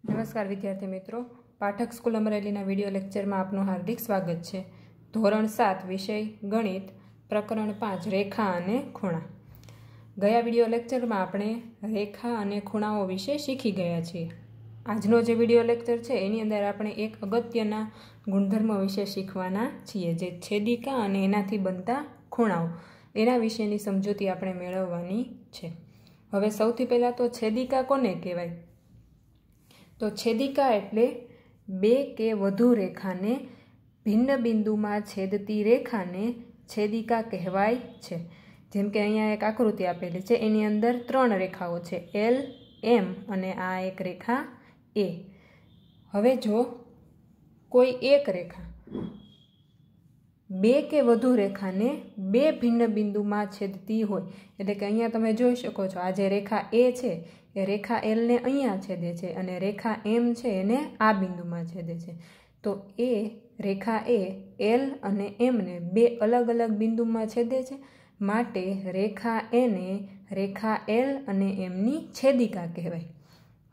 नमस्कार विद्यार्थी मित्रों, पाठक स्कूल अमरेलीना विडियो लेक्चर में आपनु हार्दिक स्वागत है। धोरण 7 विषय गणित प्रकरण 5 रेखा अने खूणा। गया विडियो लेक्चर में आपणे रेखा अने खूणाओ विषे शीखी गया छे। आजनो जे विडियो लेक्चर है एनी अंदर आपणे एक अगत्यना गुणधर्म विषे शीखवाना छीए, जे छेदिका अने एनाथी बनता खूणाओ एना विशेनी समजूती आपणे मेळववानी छे। हवे सौथी पहेला तो छेदिका कोने कहेवाय? तो छेदिका एटले बे के वधु रेखा ने भिन्न बिंदु में छेदती रेखा ने छेदिका कहेवाय छे। जेम के अहींया एक आकृति आपेली छे, एनी अंदर 3 रेखाओ छे, एल, एम अने आ एक रेखा ए। हवे जो कोई एक रेखा बे के वधु रेखा ने बे भिन्न बिंदु में छेदती होय, एटले के अहींया तमे जोई शको छो आ जे रेखा ए छे ए रेखा एल ने अहींया छेदे छे अने रेखा एम छे एने आ बिंदु में छेदे छे। तो ए रेखा ए एल अने एम ने बे अलग अलग बिंदु में छेदे छे, माटे रेखा ए ने रेखा एल अने एम नी छेदिका कहेवाय।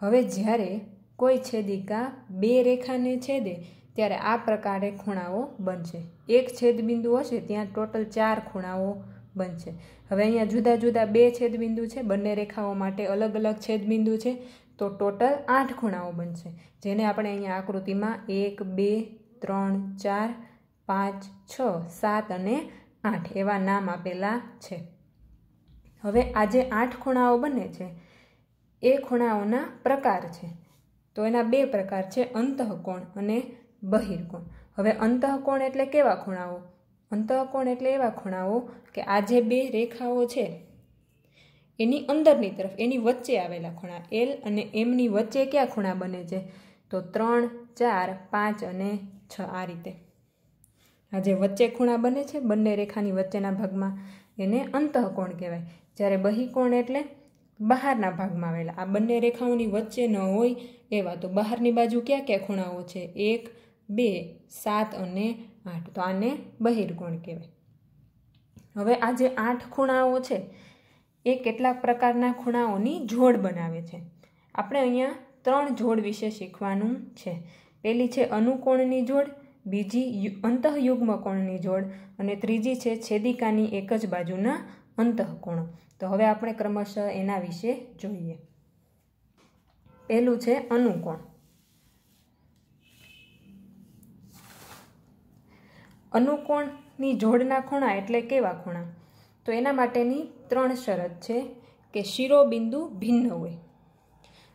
हवे ज्यारे कोई छेदिका बे रेखा ने छेदे त्यारे आ प्रकारे खूणाओ बनशे। एक छेदबिंदु हशे त्यां टोटल 4 खूणाओ बनशे। हवे अहींया जुदा जुदा बे छेदबिंदु छे, बंने रेखाओ माटे अलग अलग छेदबिंदु छे, तो टोटल 8 खूणाओ बनशे, जेने आपणे अहींया आकृतिमां 1 2 3 4 5 6 7 अने 8 एवा नाम आपेला छे। हवे आ जे 8 खूणाओ बने छे ए खूणाओना प्रकार छे। तो एना 2 प्रकार छे, अंतःकोण अने बहिर्कोण। हवे अंतःकोण एटले केवा खूणाओ? अंतःकोण एटले एवा खूणाओ के आ जे 2 रेखाओ छे एनी अंदरनी तरफ एनी वच्चे आवेला खूणा, एल अने एम नी वच्चे क्या खूणा बने छे? तो 3 4 5 अने 6 आ रीते आ जे वच्चे खूणा बने छे बंने रेखानी वच्चेना भागमां एने अंतःकोण कहेवाय। ज्यारे बहिर्कोण एटले बहारना भागमां आवेला, आ बंने रेखाओनी वच्चे न होय एवा। तो बहारनी बाजु क्या क्या खूणाओ छे? 1 2 7 अने 8, तो आने बहिर्कोण कहेवाय। हवे आ जे 8 खूणाओ छे ए केटलाक प्रकारना खूणाओनी जोड़ बनावे छे। आपणे अहींया 3 जोड़ विषे शीखवानुं छे। पहेली छे अनुकोणनी जोड़, बीजी अंतःयुग्म कोणनी जोड़ अने त्रीजी छे छेदिकानी एक ज बाजुना अंतःकोणो। तो हवे आपणे क्रमशः एना विषे जोईए। पहेलुं छे अनुकोण। अनुकोणनी जोड़ना खूणा एटले केवा खूणा? तो एना माटेनी 3 शरत छे के शिरोबिंदु भिन्न होय।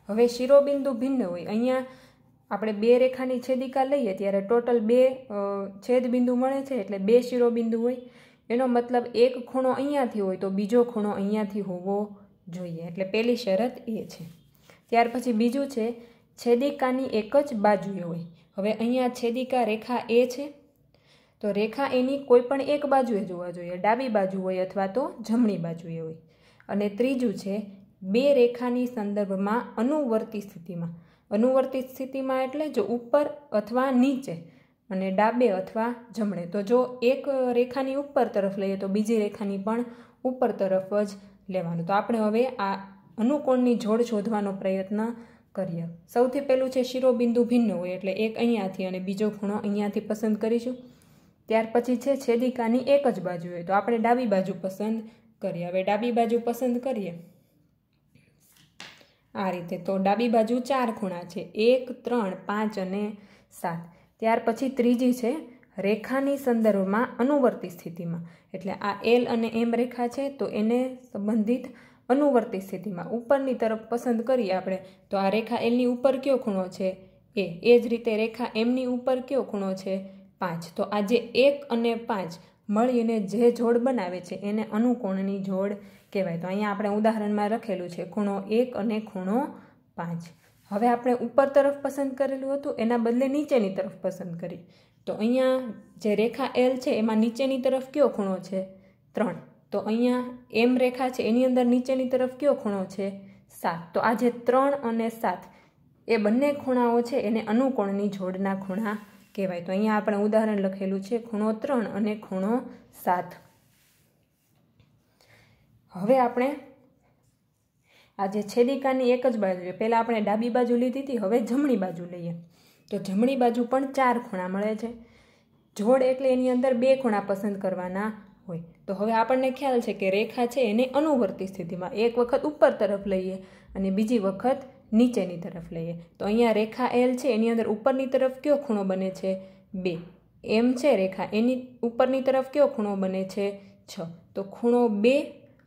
हवे शिरोबिंदु भिन्न होय, अहींया आपणे 2 रेखानी छेदिका लईए त्यारे टोटल 2 छेदबिंदु मळे छे एटले 2 शिरोबिंदु होय। एनो मतलब एक खूणो अहींयाथी होय तो बीजो खूणो अहींयाथी होवो जोईए, एटले पहेली शरत ए छे। त्यार पछी बीजुं छे छेदिकानी एक ज बाजुए होय। हवे अहींया छेदिका रेखा ए छे तो रेखा एनी कोईपण एक बाजुए जोवा जोईए, डाबी बाजु होय अथवा तो जमणी बाजुए होय। अने त्रीजुं छे 2 रेखानी संदर्भमां अनुवर्ती स्थितिमां। अनुवर्ती स्थितिमां एटले जो ऊपर अथवा नीचे अने डाबे अथवा जमणे। तो जो एक रेखानी ऊपर तरफ लईए तो बीजी रेखानी पण ऊपर तरफ ज लेवानुं। तो आपणे हवे आ अनुकोणनी जोड़ शोधवानो प्रयत्न करीए। सौथी पहेलुं छे शिरोबिंदु भिन्न होय, एटले एक अहींयाथी अने बीजो खूणो अहींयाथी पसंद करीशुं। त्यार पछी छे छेदिकानी एक ज बाजु होय तो आपणे डाबी बाजु पसंद करीए। हवे डाबी बाजु पसंद करीए आ रीते। तो डाबी बाजु 4 खूणा छे, 1 3 5 अने 7। त्यार पछी त्रीजी छे रेखानी संदर्भमां अनुवर्ती स्थितिमां, एटले आ एल अने एम रेखा छे तो एने संबंधित अनुवर्ती स्थितिमां उपरनी तरफ पसंद करीए आपणे तो आ रेखा एल नी उपर कयो खूणो छे? ए। ए ज रीते रेखा एम नी उपर कयो खूणो छे? 5। तो आ जे 1 अने 5 मळीने जे जोड़ बनावे छे एने अनुकोणनी जोड़ कहेवाय। तो अहींया आपणे उदाहरणमां लखेलुं छे खूणो 1 अने खूणो 5। हवे आपणे उपर तरफ पसंद करेलुं हतुं एना बदले नीचेनी तरफ पसंद करी। तो अहींया जे रेखा एल छे एमां नीचेनी तरफ कयो खूणो छे? 3। तो अहींया एम रेखा छे एनी अंदर नीचेनी तरफ कयो खूणो छे? 7। तो आ जे 3 अने 7 ए बंने खूणाओ छे एने अनुकोणनी जोड़ना खूणा कहेवाय। तो अहींया आपणे उदाहरण लखेलुं छे खूणो 3 अने खूणो 7। हवे आपणे આ જે છેદિકાની એક જ બાજુ છે, પહેલાં આપણે ડાબી બાજુ લીધી હતી, હવે જમણી બાજુ લઈએ તો જમણી બાજુ પણ 4 ખૂણા મળે છે. જોડ એટલે એની અંદર 2 ખૂણા પસંદ કરવાના હોય. તો હવે આપણને ખ્યાલ છે કે રેખા છે એને અનુવર્તી સ્થિતિમાં એક વખત ઉપર તરફ લઈએ અને બીજી વખત નીચેની તરફ લઈએ. તો અહીંયા રેખા એલ છે એની અંદર ઉપરની તરફ કયો ખૂણો બને છે? 2. એમ છે રેખા, એની ઉપરની તરફ કયો ખૂણો બને છે? 6. તો ખૂણો 2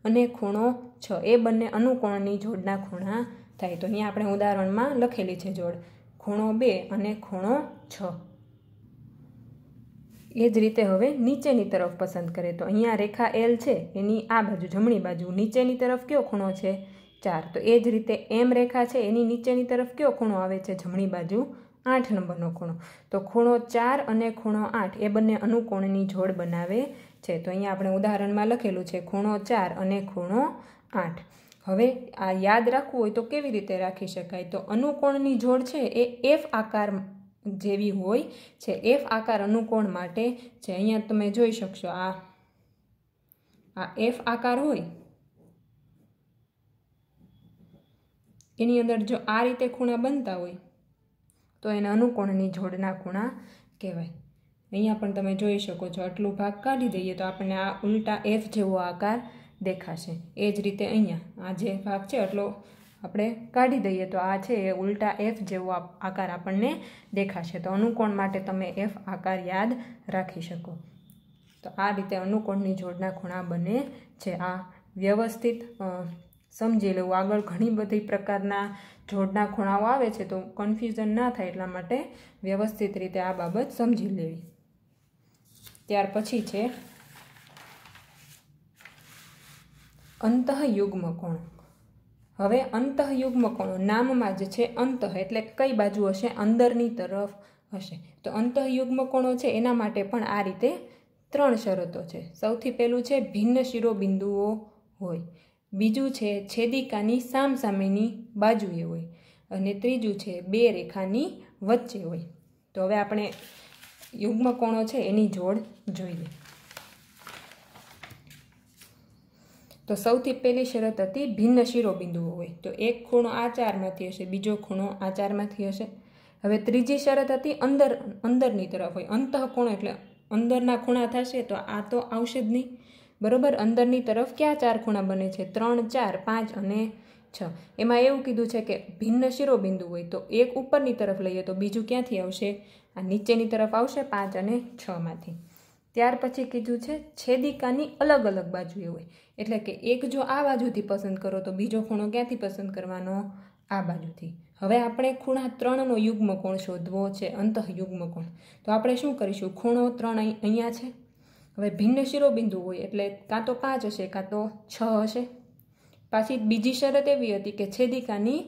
અને ખૂણો 6 એ બંને અનુકોણની જોડના ખૂણા થાય. તો અહીંયા આપણે ઉદાહરણમાં લખેલી છે જોડ, ખૂણો 2 અને ખૂણો 6. એ જ રીતે હવે નીચેની તરફ પસંદ કરીએ તો અહીંયા રેખા એલ છે એની આ બાજુ જમણી બાજુ નીચેની તરફ કયો ખૂણો છે? 4. તો એ જ રીતે એમ રેખા છે એની નીચેની તરફ કયો ખૂણો આવે છે? જમણી બાજુ 8 નંબરનો ખૂણો. તો ખૂણો 4 અને ખૂણો 8 એ બંને અનુકોણની જોડ બનાવે છે. તો અહીંયા આપણે ઉદાહરણમાં લખેલું છે ખૂણો 4 અને ખૂણો 8. હવે આ યાદ રાખવું હોય તો કેવી રીતે રાખી શકાય? તો અનુકોણની જોડ છે એ એફ આકાર જેવી હોય છે. એફ આકાર અનુકોણ માટે છે. અહીંયા તમે જોઈ શકશો આ એફ આકાર હોય એની અંદર જો આ રીતે ખૂણા બનતા હોય તો એને અનુકોણની જોડના ખૂણા કહેવાય. અહીંયા પણ તમે જોઈ શકો છો, આટલું ભાગ કાઢી દઈએ તો આપણને આ ઉલટા એફ જેવો આકાર દેખાશે. એ જ રીતે અહીંયા આ જે ભાગ છે એટલો આપણે કાઢી દઈએ તો આ છે એ ઉલટા એફ જેવો આકાર આપણને દેખાશે. તો અનુકોણ માટે તમે એફ આકાર યાદ રાખી શકો. તો આ રીતે અનુકોણની જોડના ખૂણા બને છે. આ વ્યવસ્થિત સમજી લેવું. આગળ ઘણી બધી પ્રકારના જોડના ખૂણાઓ આવે છે તો કન્ફ્યુઝન ના થાય એટલા માટે વ્યવસ્થિત રીતે આ બાબત સમજી લેવી. ત્યાર પછી છે અંતઃયુગ્મ કોણ. હવે અંતઃયુગ્મ કોણો નામમાં જ છે અંતઃ એટલે કઈ બાજુ હશે? અંદરની તરફ હશે. તો અંતઃયુગ્મ કોણો છે એના માટે પણ આ રીતે 3 શરતો છે. સૌથી પહેલું છે ભિન્ન શિરોબિંદુઓ હોય, બીજું છે છેદિકાની સામસામેની બાજુએ હોય અને ત્રીજું છે 2 રેખાની વચ્ચે હોય. તો હવે આપણે યુગ્મ કોણો છે એની જોડ જોઈએ. તો સૌથી પહેલી શરત હતી ભિન્ન શિરોબિંદુઓ હોય. તો એક ખૂણો આ 4માંથી હશે, બીજો ખૂણો આ 4માંથી હશે. હવે ત્રીજી શરત હતી અંદરની તરફ હોય. અંતઃકોણ એટલે અંદરના ખૂણા થશે તો આ તો આવશે જ નહીં, બરોબર. અંદરની તરફ ક્યાં 4 ખૂણા બને છે? 3, 4, 5 અને 6. એમાં એવું કીધું છે કે ભિન્ન શિરોબિંદુ હોય તો એક ઉપરની તરફ લઈએ તો બીજું ક્યાંથી આવશે? આ નીચેની તરફ આવશે 5 અને 6માંથી. ત્યાર પછી કીધું છે છેદિકાની અલગ અલગ બાજુએ હોય. એટલે કે એક જો આ બાજુથી પસંદ કરો તો બીજો ખૂણો ક્યાંથી પસંદ કરવાનો? આ બાજુથી. હવે આપણે ખૂણા 3નો યુગ્મ કોણ શોધવો છે, અંતઃયુગ્મ કોણ. તો આપણે શું કરીશું? ખૂણો 3 અહીંયા છે. હવે ભિન્ન શિરોબિંદુ હોય એટલે કાં તો 5 હશે કાં તો 6 હશે. પાછી બીજી શરત એવી હતી કે છેદિકાની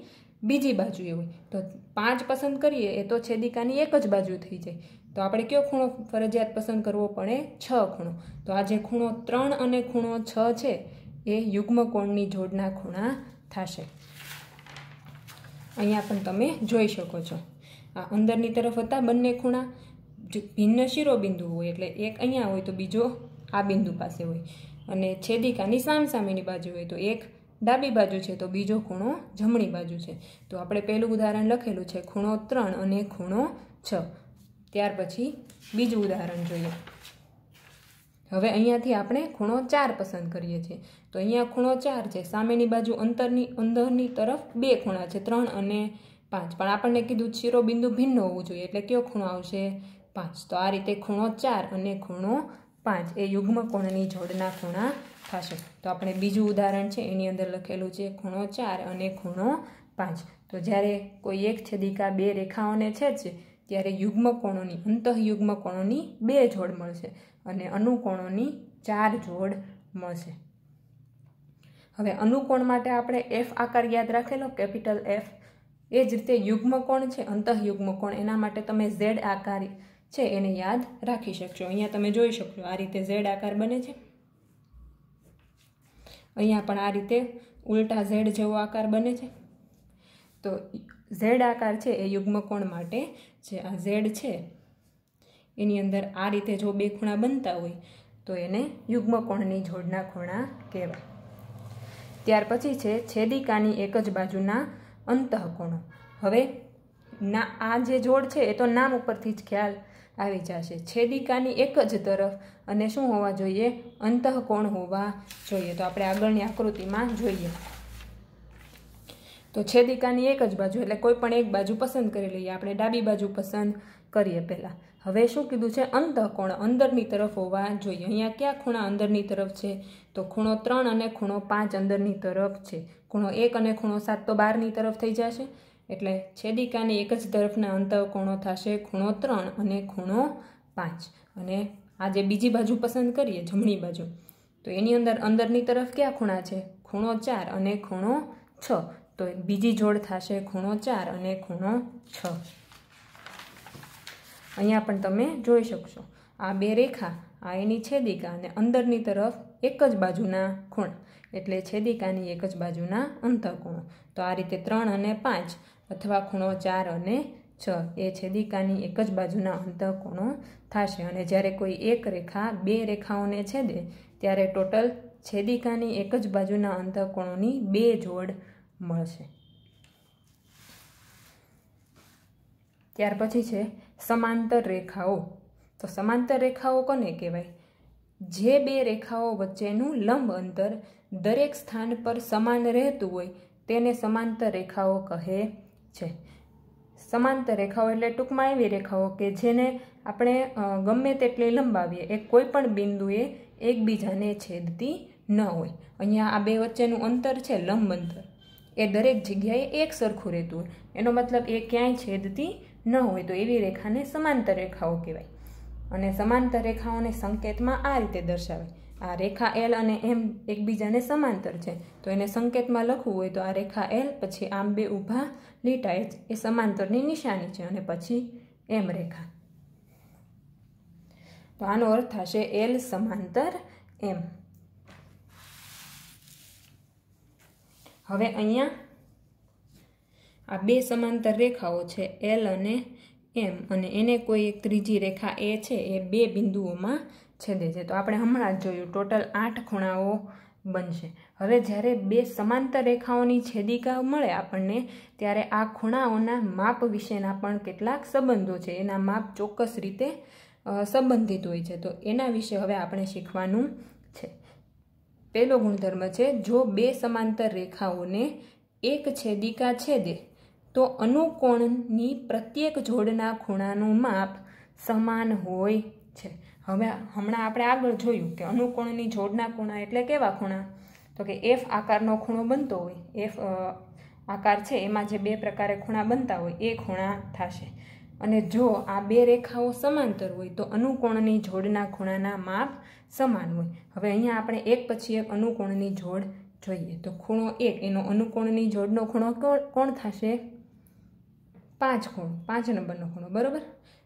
બીજી બાજુએ હોય. તો 5 પસંદ કરીએ એ તો છેદિકાની એક જ બાજુ થઈ જાય. તો આપણે કયો ખૂણો ફરજિયાત પસંદ કરવો પડે? 6 ખૂણો. તો આ જે ખૂણો 3 અને ખૂણો 6 છે એ યુગ્મ કોણની જોડના ખૂણા થશે. અહીંયા પણ તમે જોઈ શકો છો આ અંદરની તરફ હતા બંને ખૂણા. ભિન્ન શિરોબિંદુ હોય એટલે એક અહીંયા હોય તો બીજો આ બિંદુ પાસે હોય અને છેદિકાની સામસામેની બાજુ હોય તો એક ડાબી બાજુ છે તો બીજો ખૂણો જમણી બાજુ છે. તો આપણે પહેલું ઉદાહરણ લખેલું છે ખૂણો 3 અને ખૂણો 6. ત્યાર પછી બીજું ઉદાહરણ જોઈએ. હવે અહીંયાથી આપણે ખૂણો 4 પસંદ કરીએ છીએ. તો અહીંયા ખૂણો 4 છે, સામેની બાજુ અંદરની તરફ 2 ખૂણા છે 3 અને 5. પણ આપણને કીધું શિરોબિંદુ ભિન્ન હોવું જોઈએ એટલે કયો ખૂણો આવશે? 5. તો આ રીતે ખૂણો 4 અને ખૂણો 5 એ યુગ્મ કોણની જોડના ખૂણા થશે. તો આપણે બીજું ઉદાહરણ છે એની અંદર લખેલું છે ખૂણો 4 અને ખૂણો 5. તો જ્યારે કોઈ એક છેદિકા 2 રેખાઓને છેદશે ત્યારે યુગ્મ કોણોની અંતઃયુગ્મ કોણોની 2 જોડ મળશે અને અનુકોણોની 4 જોડ મળશે. હવે અનુકોણ માટે આપણે એફ આકાર યાદ રાખેલો, કેપિટલ એફ. એ જ રીતે યુગ્મ કોણ છે અંતઃયુગ્મ કોણ, એના માટે તમે ઝેડ આકાર છે એને યાદ રાખી શકશો. અહીંયા તમે જોઈ શકશો આ રીતે ઝેડ આકાર બને છે. અહીંયા પણ આ રીતે ઉલટા ઝેડ જેવો આકાર બને છે. તો ઝેડ આકાર છે એ યુગ્મ કોણ માટે છે. આ ઝેડ છે એની અંદર આ રીતે જો 2 ખૂણા બનતા હોય તો એને યુગ્મ કોણની જોડના ખૂણા કહેવાય. ત્યાર પછી છે છેદિકાની એક જ બાજુના અંતઃકોણો। હવે આ જે જોડ છે એ તો નામ ઉપરથી જ ખ્યાલ આવી જશે। છેદિકાની એક જ તરફ અને શું હોવા જોઈએ? અંતઃકોણ હોવા જોઈએ। તો આપણે આગળની આકૃતિમાં જોઈએ તો છેદિકાની એક જ બાજુ એટલે કોઈ પણ એક બાજુ પસંદ કરી લઈએ। આપણે ડાબી બાજુ પસંદ કરીએ પહેલાં। હવે શું કીધું છે? અંતઃકોણ અંદરની તરફ હોવા જોઈએ। અહીંયા કયા ખૂણા અંદરની તરફ છે? તો ખૂણો 3 અને ખૂણો 5 અંદરની તરફ છે। ખૂણો 1 અને ખૂણો 7 તો બહારની તરફ થઈ જશે। એટલે છેદિકાની એક જ તરફના અંતઃકોણો થશે ખૂણો 3 અને ખૂણો 5। અને આ જે બીજી બાજુ પસંદ કરીએ જમણી બાજુ તો એની અંદરની તરફ કયા ખૂણા છે? ખૂણો 4 અને ખૂણો 6। તો બીજી જોડ થશે ખૂણો 4 અને ખૂણો 6। અહીંયા પણ તમે જોઈ શકશો આ બે રેખા, આ એની છેદિકા અને અંદરની તરફ એક જ બાજુના ખૂણા એટલે છેદિકાની એક જ બાજુના અંતઃકોણો। તો આ રીતે 3 અને 5 અથવા ખૂણો 4 અને 6 એ છેદિકાની એક જ બાજુના અંતઃકોણો થશે। અને જ્યારે કોઈ એક રેખા બે રેખાઓને છેદે ત્યારે ટોટલ છેદિકાની એક જ બાજુના અંતઃકોણોની બે જોડ મળશે। ત્યાર પછી છે સમાંતર રેખાઓ। તો સમાંતર રેખાઓ કોને કહેવાય? જે બે રેખાઓ વચ્ચેનું લંબ અંતર દરેક સ્થાન પર સમાન રહેતું હોય તેને સમાંતર રેખાઓ કહે છે। સમાંતર રેખાઓ એટલે ટૂંકમાં એવી રેખાઓ કે જેને આપણે ગમે તેટલી લંબાવીએ એ કોઈ પણ બિંદુએ એકબીજાને છેદતી ન હોય। અહીંયા આ બે વચ્ચેનું અંતર છે લંબ અંતર એ દરેક જગ્યાએ એક સરખું રહેતું હોય, એનો મતલબ એ ક્યાંય છેદતી ન હોય તો એવી રેખાને સમાંતર રેખાઓ કહેવાય। અને સમાંતર રેખાઓને સંકેતમાં આ રીતે દર્શાવે। આ રેખા એલ અને એમ એકબીજાને સમાંતર છે તો એને સંકેતમાં લખવું હોય તો આ રેખા એલ પછી આમ બે ઊભા લીટા એ સમાંતરની નિશાની છે અને પછી એમ રેખા। તો આનો અર્થ થશે એલ સમાંતર એમ। હવે અહીંયા આ બે સમાંતર રેખાઓ છે એલ અને એમ અને એને કોઈ એક ત્રીજી રેખા એ છે એ બે બિંદુઓમાં છેદે છે। તો આપણે હમણાં જ જોયું ટોટલ 8 ખૂણાઓ બનશે। હવે જ્યારે બે સમાંતર રેખાઓની છેદિકા મળે આપણને ત્યારે આ ખૂણાઓના માપ વિશેના પણ કેટલાક સંબંધો છે, એના માપ ચોક્કસ રીતે સંબંધિત હોય છે। તો એના વિશે હવે આપણે શીખવાનું છે। પહેલો ગુણધર્મ છે જો બે સમાંતર રેખાઓને એક છેદિકા છેદે તો અનુકોણની પ્રત્યેક જોડના ખૂણાનું માપ સમાન હોય છે। હવે હમણાં આપણે આગળ જોયું કે અનુકોણની જોડના ખૂણા એટલે કેવા ખૂણા? તો કે એફ આકારનો ખૂણો બનતો હોય, એફ આકાર છે એમાં જે બે પ્રકારે ખૂણા બનતા હોય એ ખૂણા થશે। અને જો આ બે રેખાઓ સમાંતર હોય તો અનુકોણની જોડના ખૂણાના માપ સમાન હોય। હવે અહીંયા આપણે એક પછી એક અનુકોણની જોડ જોઈએ તો ખૂણો 1 એનો અનુકોણની જોડનો ખૂણો કોણ થશે? 5 ખૂણો, 5 નંબરનો ખૂણો, બરાબર।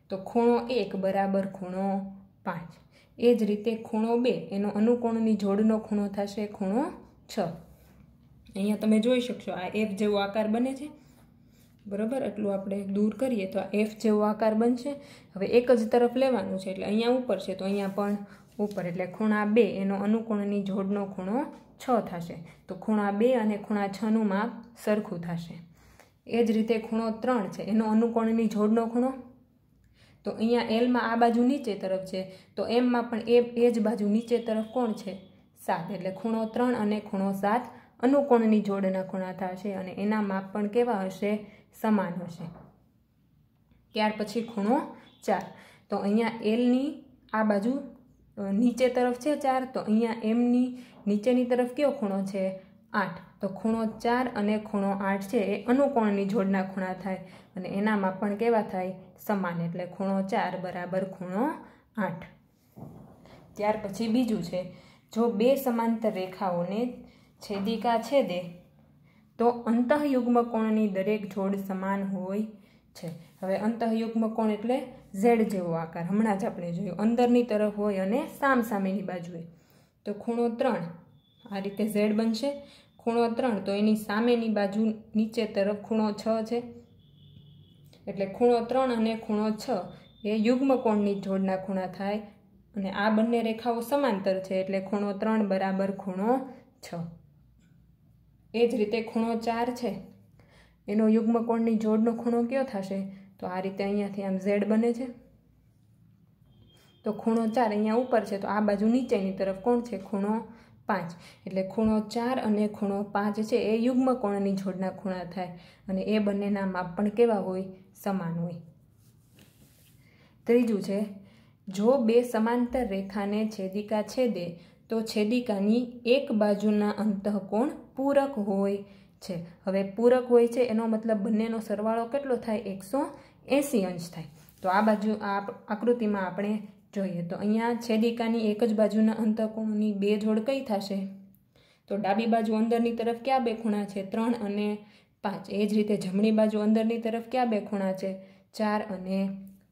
તો ખૂણો 1 બરાબર ખૂણો 5। એ જ રીતે ખૂણો 2 એનો અનુકોણની જોડનો ખૂણો થશે ખૂણો 6। અહીંયા તમે જોઈ શકશો આ એફ જેવો આકાર બને છે, બરાબર। એટલું આપણે દૂર કરીએ તો આ એફ જેવો આકાર બનશે। હવે એક જ તરફ લેવાનું છે એટલે અહીંયા ઉપર છે તો અહીંયા પણ ઉપર એટલે ખૂણા 2 એનો અનુકોણની જોડનો ખૂણો 6 થશે। તો ખૂણા 2 અને ખૂણા 6નું માપ સરખું થશે। એ જ રીતે ખૂણો 3 છે એનો અનુકોણની જોડનો ખૂણો તો અહીંયા એલમાં આ બાજુ નીચે તરફ છે તો એમમાં પણ એ જ બાજુ નીચે તરફ કોણ છે? 7 એટલે ખૂણો 3 અને ખૂણો 7 અનુકોણની જોડના ખૂણા થશે અને એના માપ પણ કેવા હશે? સમાન હશે। ત્યાર પછી ખૂણો 4 તો અહીંયા એલની આ બાજુ નીચે તરફ છે 4 તો અહીંયા એમની નીચેની તરફ કયો ખૂણો છે? 8 તો ખૂણો 4 અને ખૂણો 8 છે એ અનુકોણની જોડના ખૂણા થાય અને એના માપ પણ કેવા થાય? સમાન એટલે ખૂણો 4 બરાબર ખૂણો 8। ત્યાર પછી બીજું છે જો બે સમાંતર રેખાઓને છેદિકા છેદે તો અંતઃયુગ્મ કોણની દરેક જોડ સમાન હોય છે। હવે અંતઃયુગ્મ કોણ એટલે ઝેડ જેવો આકાર, હમણાં જ આપણે જોયું અંદરની તરફ હોય અને સામસામેની બાજુએ। તો ખૂણો 3 આ રીતે ઝેડ બનશે। ખૂણો 3 તો એની સામેની બાજુ નીચે તરફ ખૂણો 6 છે એટલે ખૂણો 3 અને ખૂણો 6 એ યુગ્મ કોણની જોડના ખૂણા થાય અને આ બંને રેખાઓ સમાંતર છે એટલે ખૂણો 3 બરાબર ખૂણો 6। એ જ રીતે ખૂણો 4 છે એનો યુગ્મકોણની જોડનો ખૂણો કયો થશે? તો આ રીતે અહીંયાથી આમ ઝેડ બને છે, તો ખૂણો 4 અહીંયા ઉપર છે, તો આ બાજુ નીચેની તરફ કોણ છે? ખૂણો 5. એટલે ખૂણો 4 અને ખૂણો 5 છે એ યુગ્મકોણની જોડના ખૂણા થાય અને એ બંનેના માપ પણ કેવા હોય? સમાન હોય. ત્રીજું છે, જો બે સમાંતર રેખાને છેદિકા છેદે તો છેદિકાની એક બાજુના અંતઃકોણ પૂરક હોય છે. હવે પૂરક હોય છે એનો મતલબ બંનેનો સરવાળો કેટલો થાય? 180 અંશ થાય. તો આ બાજુ આ આકૃતિમાં આપણે જોઈએ તો અહીંયા છેદિકાની એક જ બાજુના અંતઃકોણની બે જોડ કઈ થશે? તો ડાબી બાજુ અંદરની તરફ ક્યાં બે ખૂણા છે? 3 અને 5. એ જ રીતે જમણી બાજુ અંદરની તરફ ક્યાં બે ખૂણા છે? 4 અને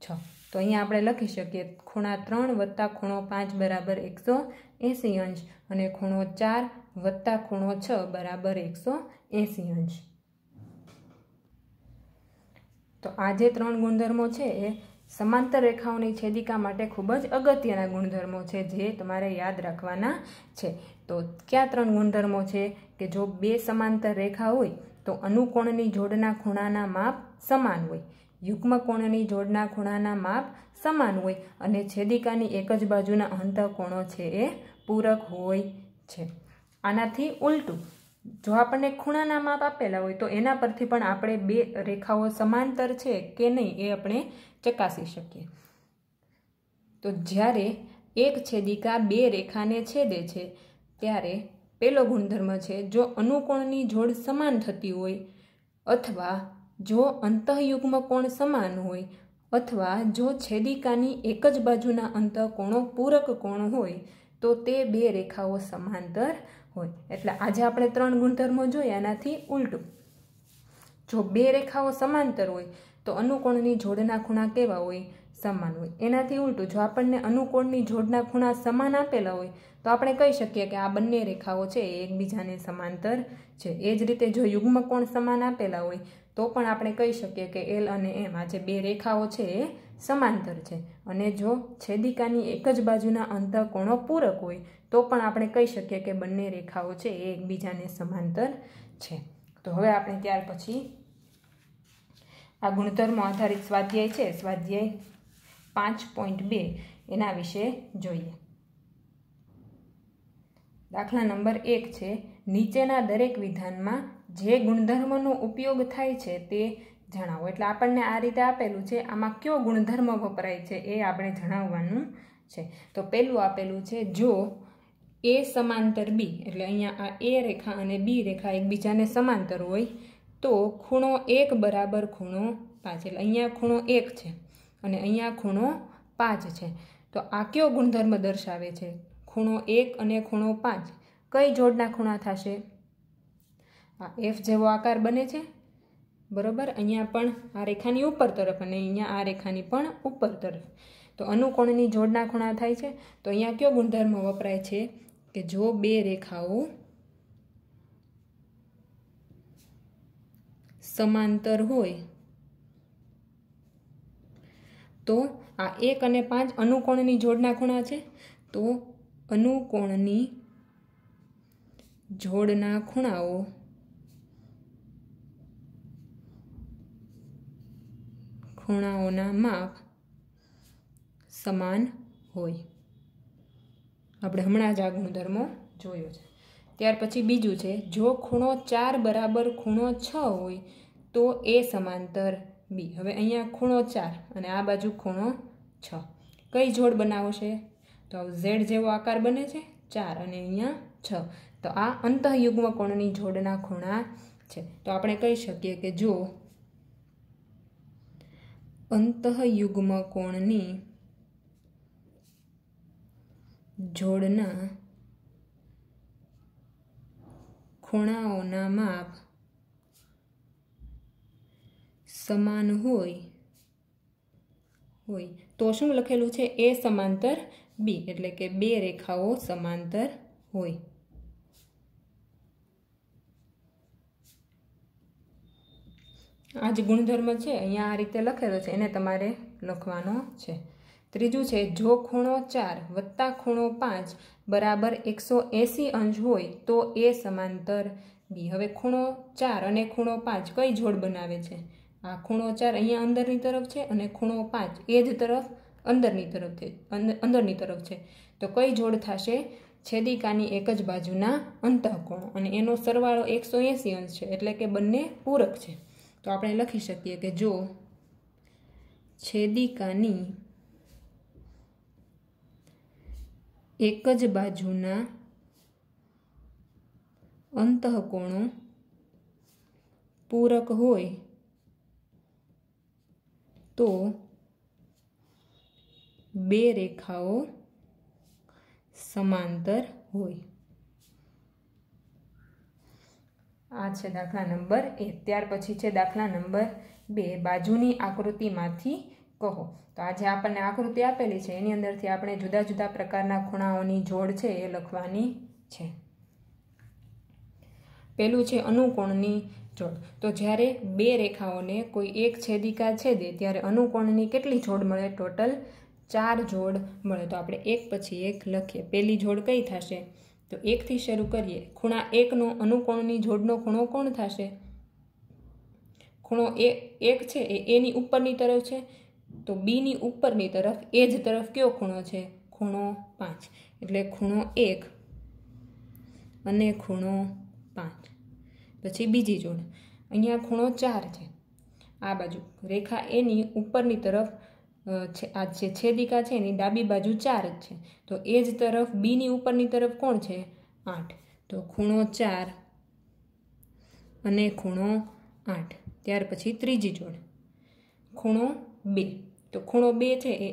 6. તો અહીંયા આપણે લખી શકીએ ખૂણા 3 વત્તા ખૂણો 5 બરાબર 180 અંશ અને ખૂણો 4 વત્તા ખૂણો 6 બરાબર 180 અંશ. તો આ જે 3 ગુણધર્મો છે એ સમાંતર રેખાઓની છેદિકા માટે ખૂબ જ અગત્યના ગુણધર્મો છે જે તમારે યાદ રાખવાના છે. તો કયા 3 ગુણધર્મો છે? કે જો બે સમાંતર રેખા હોય તો અનુકોણની જોડના ખૂણાના માપ સમાન હોય, યુગ્મકોણની જોડના ખૂણાના માપ સમાન હોય અને છેદિકાની એક જ બાજુના અંતઃકોણો છે એ પૂરક હોય છે. આનાથી ઉલટું, જો આપણને ખૂણાના માપ આપેલા હોય તો એના પરથી પણ આપણે બે રેખાઓ સમાંતર છે કે નહીં એ આપણે ચકાસી શકીએ. તો જ્યારે એક છેદિકા બે રેખાને છેદે છે ત્યારે પહેલો ગુણધર્મ છે, જો અનુકોણની જોડ સમાન થતી હોય અથવા જો અંતઃયુગ્મકોણ સમાન હોય અથવા જો છેદિકાની એક જ બાજુના અંતઃકોણો પૂરક કોણ હોય તો તે બે રેખાઓ સમાંતર હોય. એટલે આજે આપણે 3 ગુણધર્મો જોયા, એનાથી ઉલટું જો બે રેખાઓ સમાંતર હોય તો અનુકોણની જોડના ખૂણા કેવા હોય? સમાન હોય. એનાથી ઉલટું જો આપણને અનુકોણની જોડના ખૂણા સમાન આપેલા હોય તો આપણે કહી શકીએ કે આ બંને રેખાઓ છે એ એકબીજાને સમાંતર છે. એ જ રીતે જો યુગ્મકોણ સમાન આપેલા હોય તો પણ આપણે કહી શકીએ કે L અને M આ જે બે રેખાઓ છે એ સમાંતર છે. અને જો છેદિકાની એક જ બાજુના અંતઃકોણો પૂરક હોય તો પણ આપણે કહી શકીએ કે બંને રેખાઓ છે એ એકબીજાને સમાંતર છે. તો હવે આપણે ત્યાર પછી આ ગુણધર્મો આધારિત સ્વાધ્યાય છે, સ્વાધ્યાય 5.2 એના વિશે જોઈએ. દાખલા નંબર 1 છે, નીચેના દરેક વિધાનમાં જે ગુણધર્મનો ઉપયોગ થાય છે તે જણાવો. એટલે આપણને આ રીતે આપેલું છે, આમાં કયો ગુણધર્મ વપરાય છે એ આપણે જણાવવાનું છે. તો પહેલું આપેલું છે, જો એ સમાંતર બી, એટલે અહીંયા આ એ રેખા અને બી રેખા એકબીજાને સમાંતર હોય તો ખૂણો 1 બરાબર ખૂણો 5. એટલે અહીંયા ખૂણો 1 છે અને અહીંયા ખૂણો 5 છે. તો આ કયો ગુણધર્મ દર્શાવે છે? ખૂણો 1 અને ખૂણો 5 કઈ જોડના ખૂણા થશે? આ F જેવો આકાર બને છે, બરોબર. અહીંયા પણ આ રેખાની ઉપર તરફ અને અહીંયા આ રેખાની પણ ઉપર તરફ. તો અનુકોણની જોડના ખૂણા થાય છે. તો અહીંયા કયો ગુણધર્મ વપરાય છે? કે જો બે રેખાઓ સમાંતર હોય તો આ 1 અને 5 અનુકોણની જોડના ખૂણા છે, તો અનુકોણની જોડના ખૂણાઓના માપ સમાન હોય. આપણે હમણાં જ આ ગુણધર્મો જોયો છે. ત્યાર પછી બીજું છે, જો ખૂણો 4 બરાબર ખૂણો 6 હોય તો એ સમાંતર બી. હવે અહીંયા ખૂણો 4 અને આ બાજુ ખૂણો 6 કઈ જોડ બનાવશે? તો ઝેડ જેવો આકાર બને છે, 4 અને અહીંયા 6. તો આ અંતઃયુગ્મકોણની જોડના ખૂણા છે. તો આપણે કહી શકીએ કે જો અંતઃયુગ્મકોણની જોડના ખૂણાઓના માપ સમાન હોય તો શું લખેલું છે? એ સમાંતર બી, એટલે કે બે રેખાઓ સમાંતર હોય. આ જે ગુણધર્મ છે અહીંયા આ રીતે લખેલો છે, એને તમારે લખવાનો છે. ત્રીજું છે, જો ખૂણો 4 વત્તા ખૂણો 5 બરાબર 180 અંશ હોય તો એ સમાંતર બી. હવે ખૂણો 4 અને ખૂણો 5 કઈ જોડ બનાવે છે? આ ખૂણો 4 અહીંયા અંદરની તરફ છે અને ખૂણો 5 એ જ તરફ અંદરની તરફ છે. તો કઈ જોડ થશે? છેદિકાની એક જ બાજુના અંતઃકોણો, અને એનો સરવાળો 180 અંશ છે, એટલે કે બંને પૂરક છે. તો આપણે લખી શકીએ કે જો છેદિકાની એક જ બાજુના અંતઃકોણો પૂરક હોય તો બે રેખાઓ સમાંતર હોય. આ છે દાખલા નંબર 1. ત્યાર પછી છે દાખલા નંબર 2, બાજુની આકૃતિમાંથી કહો. તો આજે આપણને આકૃતિ આપેલી છે, એની અંદરથી આપણે જુદા જુદા પ્રકારના ખૂણાઓની જોડ છે એ લખવાની છે. પહેલું છે અનુકોણની જોડ. તો જ્યારે બે રેખાઓને કોઈ એક છેદિકા છેદે ત્યારે અનુકોણની કેટલી જોડ મળે? ટોટલ 4 જોડ મળે. તો આપણે એક પછી એક લખીએ. પહેલી જોડ કઈ થશે? તો 1 થી શરૂ કરીએ. ખૂણા 1 નો અનુકોણની જોડનો ખૂણો કોણ થશે? ખૂણો 1 છે એ એની ઉપરની તરફ છે, તો બીની ઉપરની તરફ એ જ તરફ કયો ખૂણો છે? ખૂણો 5. એટલે ખૂણો 1 અને ખૂણો 5. પછી બીજી જોડ, અહીંયા ખૂણો 4 છે, આ બાજુ રેખા એની ઉપરની તરફ આ જે છેદિકા છે એની ડાબી બાજુ 4 જ છે, તો એ જ તરફ બીની ઉપરની તરફ કોણ છે? 8. તો ખૂણો 4 અને ખૂણો 8. ત્યાર પછી ત્રીજી જોડ, ખૂણો 2. તો ખૂણો 2 છે એ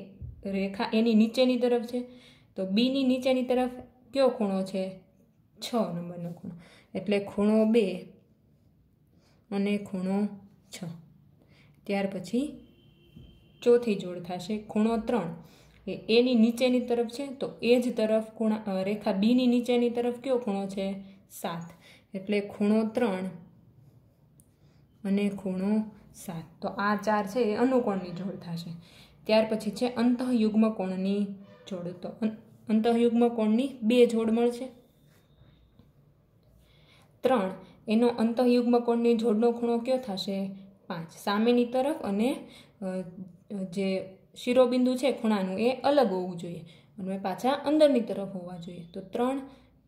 રેખા એની નીચેની તરફ છે, તો બીની નીચેની તરફ કયો ખૂણો છે? 6 નંબરનો ખૂણો. એટલે ખૂણો 2 અને ખૂણો 6. ત્યાર પછી ચોથી જોડ થશે ખૂણો 3. એ એની નીચેની તરફ છે, તો એ જ તરફ રેખા બીની નીચેની તરફ કયો ખૂણો છે? 7. એટલે ખૂણો 3 અને ખૂણો 7. તો આ 4 છે એ અનુકોણની જોડ થશે. ત્યાર પછી છે અંતઃયુગ્મ કોણની જોડ. તો અંતઃયુગ્મ કોણની 2 જોડ મળશે. 3 એનો અંતઃયુગ્મ કોણની જોડનો ખૂણો કયો થશે? 5. સામેની તરફ અને જે શિરોબિંદુ છે ખૂણાનું એ અલગ હોવું જોઈએ અને પાછા અંદરની તરફ હોવા જોઈએ. તો 3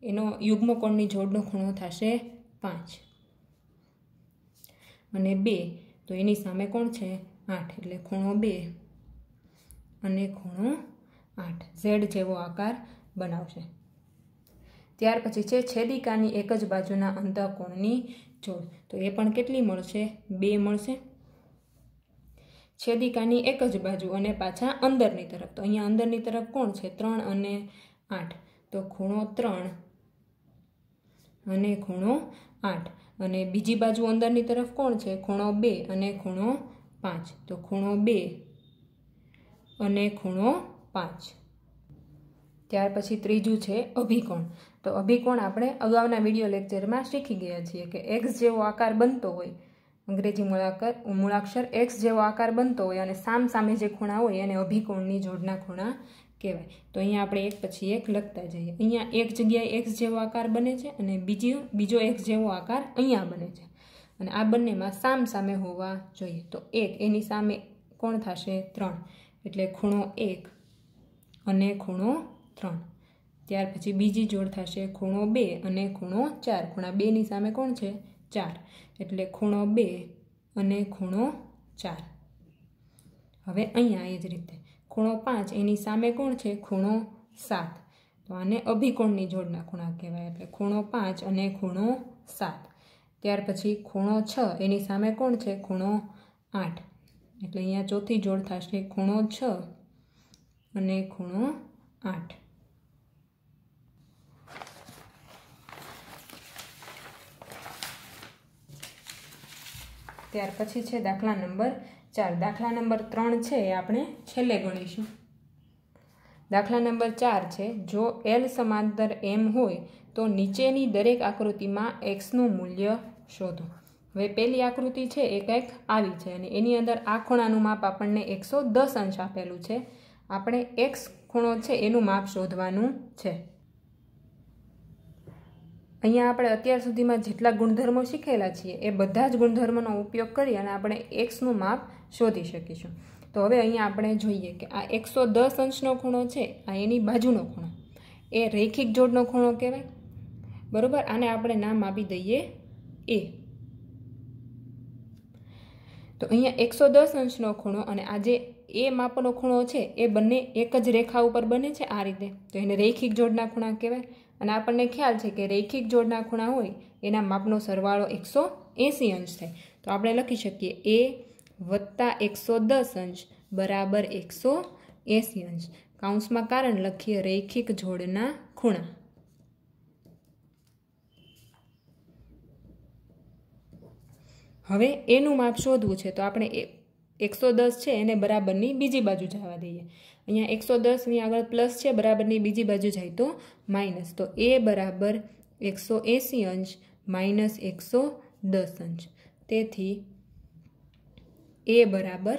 એનો યુગ્મ કોણની જોડનો ખૂણો થશે 5 અને 2 તો એની સામે કોણ છે? 8. એટલે ખૂણો 2 અને ખૂણો 8 ઝેડ જેવો આકાર બનાવશે. ત્યાર પછી છે છેદિકાની એક જ બાજુના અંતઃકોણની જોડ. તો એ પણ કેટલી મળશે? 2 મળશે. છેદિકાની એક જ બાજુ અને પાછા અંદરની તરફ. તો અહીંયા અંદરની તરફ કોણ છે? 3 અને 8. તો ખૂણો 3 અને ખૂણો 8. અને બીજી બાજુ અંદરની તરફ કોણ છે? ખૂણો 2 અને ખૂણો 5. તો ખૂણો 2 અને ખૂણો 5. ત્યાર પછી ત્રીજું છે અભિકોણ. તો અભિકોણ આપણે અગાઉના વિડીયો લેક્ચરમાં શીખી ગયા છીએ કે એક્સ જેવો આકાર બનતો હોય, અંગ્રેજી મૂળાક્ષર એક્સ જેવો આકાર બનતો હોય અને સામે જે ખૂણા હોય એને અભિકોણની જોડના ખૂણા કહેવાય. તો અહીંયા આપણે એક પછી એક લખતા જઈએ. અહીંયા એક જગ્યાએ એક્સ જેવો આકાર બને છે અને બીજો એક્સ જેવો આકાર અહીંયા બને છે અને આ બંનેમાં સામે હોવા જોઈએ. તો 1 એની સામે કોણ થશે? 3. એટલે ખૂણો 1 અને ખૂણો 3. ત્યાર પછી બીજી જોડ થશે ખૂણો 2 અને ખૂણો 4. ખૂણા 2ની સામે કોણ છે? 4. એટલે ખૂણો 2 અને ખૂણો 4. હવે અહીંયા એ જ રીતે ખૂણો 5 એની સામે કોણ છે? ખૂણો 7. તો આને અભિકોણની જોડના ખૂણા કહેવાય. એટલે ખૂણો 5 અને ખૂણો 7. ત્યાર પછી ખૂણો 6 એની સામે કોણ છે? ખૂણો 8. એટલે અહીંયા ચોથી જોડ થશે ખૂણો 6 અને ખૂણો 8. ત્યાર પછી છે દાખલા નંબર 4. દાખલા નંબર 3 છે એ આપણે છેલ્લે ગણીશું. દાખલા નંબર 4 છે, જો L સમાંતર M હોય તો નીચેની દરેક આકૃતિમાં xનું મૂલ્ય શોધો. હવે પહેલી આકૃતિ છે એ કંઈક આવી છે અને એની અંદર આ ખૂણાનું માપ આપણને 110 અંશ આપેલું છે. આપણે x ખૂણો છે એનું માપ શોધવાનું છે. અહીંયા આપણે અત્યાર સુધીમાં જેટલા ગુણધર્મો શીખેલા છીએ એ બધા જ ગુણધર્મોનો ઉપયોગ કરી અને આપણે એક્સનું માપ શોધી શકીશું. તો હવે અહીંયા આપણે જોઈએ કે આ 110 અંશનો ખૂણો છે, આ એની બાજુનો ખૂણો, એ રૈખિક જોડનો ખૂણો કહેવાય. બરાબર, આને આપણે નામ આપી દઈએ એ. તો અહીંયા 110 અંશનો ખૂણો અને આ જે એ માપનો ખૂણો છે એ બંને એક જ રેખા ઉપર બને છે આ રીતે, તો એને રૈખિક જોડના ખૂણા કહેવાય. અને આપણને ખ્યાલ છે કે રૈખિક જોડના ખૂણા હોય એના માપનો સરવાળો 180 અંશ થાય. તો આપણે લખી શકીએ એ વત્તા 110 અંશ બરાબર 180 અંશ. કૌંસમાં કારણ લખીએ રૈખિક જોડના ખૂણા. હવે એનું માપ શોધવું છે તો આપણે 110 છે એને બરાબરની બીજી બાજુ જવા દઈએ. અહીંયા 110ની આગળ પ્લસ છે, બરાબરની બીજી બાજુ જાય તો માઇનસ. તો એ બરાબર 180 અંશ માઇનસ 110 અંશ. તેથી એ બરાબર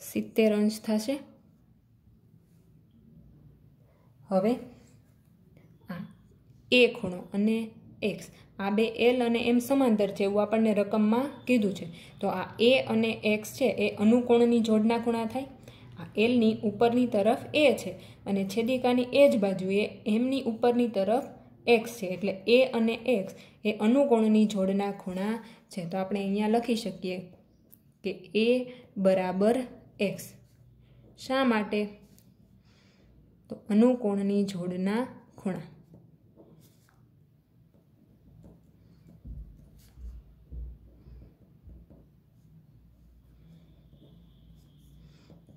70 અંશ થશે. હવે આ એ ખૂણો અને એક્સ, આ બે એલ અને એમ સમાંતર છે એવું આપણને રકમમાં કીધું છે. તો આ એ અને એક્સ છે એ અનુકોણની જોડના ખૂણા થાય. આ એલની ઉપરની તરફ એ છે અને છેદિકાની એ જ બાજુએ એમની ઉપરની તરફ એક્સ છે, એટલે એ અને એક્સ એ અનુકોણની જોડના ખૂણા છે. તો આપણે અહીંયા લખી શકીએ કે એ બરાબર એક્સ. શા માટે? તો અનુકોણની જોડના ખૂણા.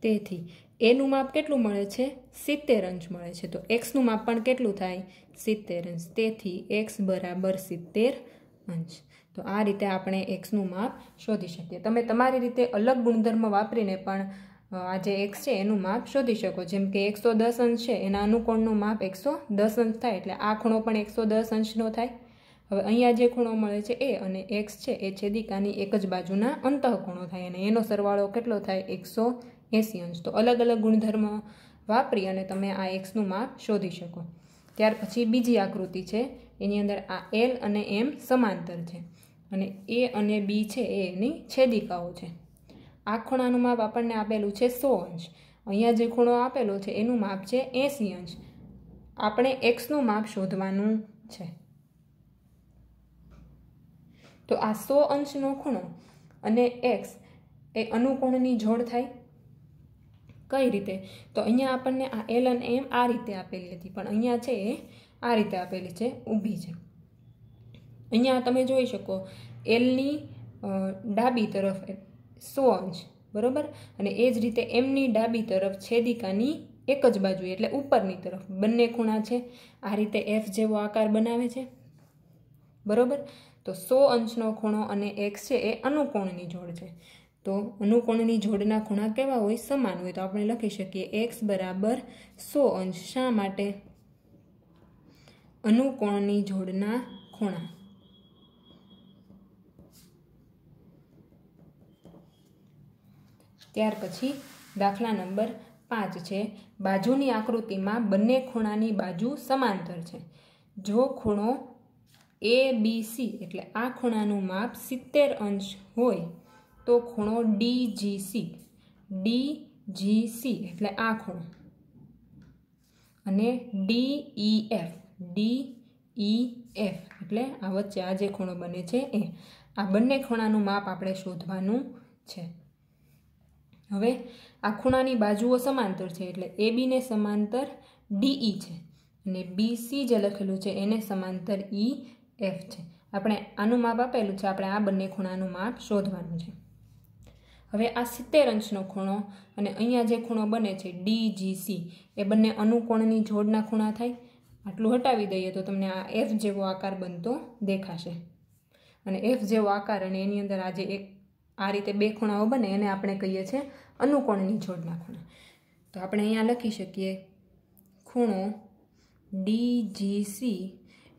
તેથી એનું માપ કેટલું મળે છે? 70 અંશ મળે છે. તો એક્સનું માપ પણ કેટલું થાય? 70 અંશ. તેથી એક્સ બરાબર 70 અંશ. તો આ રીતે આપણે એક્સનું માપ શોધી શકીએ. તમે તમારી રીતે અલગ ગુણધર્મ વાપરીને પણ આ જે એક્સ છે એનું માપ શોધી શકો. જેમ કે 110 અંશ છે એના અનુકોણનું માપ 110 અંશ થાય, એટલે આ ખૂણો પણ 110 અંશનો થાય. હવે અહીંયા જે ખૂણો મળે છે એ અને એક્સ છે એ છેદિકાની એક જ બાજુના અંતઃકોણો થાય અને એનો સરવાળો કેટલો થાય? 180 અંશ. તો અલગ અલગ ગુણધર્મ વાપરી અને તમે આ એક્સનું માપ શોધી શકો. ત્યાર પછી બીજી આકૃતિ છે, એની અંદર આ એલ અને એમ સમાંતર છે અને એ અને બી છે એ એની છેદિકાઓ છે. આ ખૂણાનું માપ આપણને આપેલું છે 100 અંશ. અહીંયા જે ખૂણો આપેલો છે એનું માપ છે 80 અંશ. આપણે એક્સનું માપ શોધવાનું છે. તો આ 100 અંશનો ખૂણો અને એક્સ એ અનુકોણની જોડ થાય. કઈ રીતે? તો અહીંયા આપણને આ એલ અને એમ આ રીતે આપેલી હતી, પણ અહીંયા છે એ આ રીતે આપેલી છે, ઊભી છે. અહીંયા તમે જોઈ શકો એલની ડાબી તરફ 100 અંશ, બરાબર, અને એ જ રીતે એમની ડાબી તરફ છેદિકાની એક જ બાજુ એટલે ઉપરની તરફ બંને ખૂણા છે. આ રીતે એફ જેવો આકાર બનાવે છે, બરાબર. તો 100 અંશનો ખૂણો અને એક્સ છે એ અનુકોણની જોડ છે. તો અનુકોણની જોડના ખૂણા કેવા હોય? સમાન હોય. તો આપણે લખી શકીએ એક્સ બરાબર 100 અંશ. શા માટે? અનુકોણની જોડના ખૂણા. ત્યાર પછી દાખલા નંબર 5 છે. બાજુની આકૃતિમાં બંને ખૂણાની બાજુ સમાંતર છે. જો ખૂણો ABC એટલે આ ખૂણાનું માપ 70 અંશ હોય તો ખૂણો DGC એટલે આ ખૂણો અને DEF એટલે આ વચ્ચે આ જે ખૂણો બને છે એ, આ બંને ખૂણાનું માપ આપણે શોધવાનું છે. હવે આ ખૂણાની બાજુઓ સમાંતર છે એટલે AB ને સમાંતર DE છે અને BC જે લખેલું છે એને સમાંતર EF છે. આપણે આનું માપ આપેલું છે, આપણે આ બંને ખૂણાનું માપ શોધવાનું છે. હવે આ 70 અંશનો ખૂણો અને અહીંયા જે ખૂણો બને છે DGC એ બંને અનુકોણની જોડના ખૂણા થાય. આટલું હટાવી દઈએ તો તમને આ F જેવો આકાર બનતો દેખાશે અને F જેવો આકાર અને એની અંદર આ જે એક આ રીતે બે ખૂણાઓ બને એને આપણે કહીએ છીએ અનુકોણની જોડના ખૂણા. તો આપણે અહીંયા લખી શકીએ ખૂણો DGC